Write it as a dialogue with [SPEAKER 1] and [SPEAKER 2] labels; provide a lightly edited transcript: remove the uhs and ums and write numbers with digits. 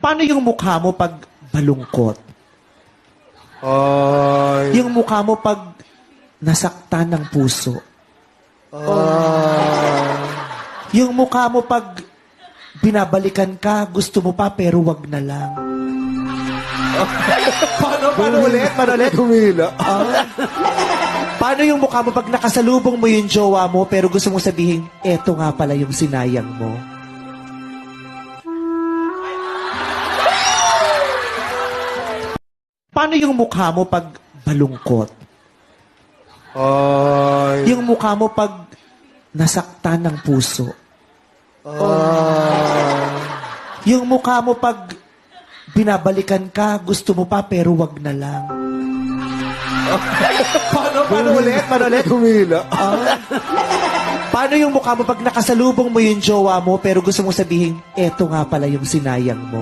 [SPEAKER 1] Paano yung mukha mo pag malungkot?
[SPEAKER 2] Ay.
[SPEAKER 1] Yung mukha mo pag nasaktan ng puso? Yung mukha mo pag binabalikan ka, gusto mo pa pero wag na lang. Paano ulit?
[SPEAKER 2] Humila.
[SPEAKER 1] Paano yung mukha mo pag nakasalubong mo yung jowa mo pero gusto mo sabihin, eto nga pala yung sinayang mo? Paano yung mukha mo pag malungkot?
[SPEAKER 2] Ay.
[SPEAKER 1] Yung mukha mo pag nasaktan ng puso? Yung mukha mo pag binabalikan ka, gusto mo pa pero wag na lang. Paano ulit?
[SPEAKER 2] Humila.
[SPEAKER 1] Paano yung mukha mo pag nakasalubong mo yung jowa mo pero gusto mo sabihin, eto nga pala yung sinayang mo?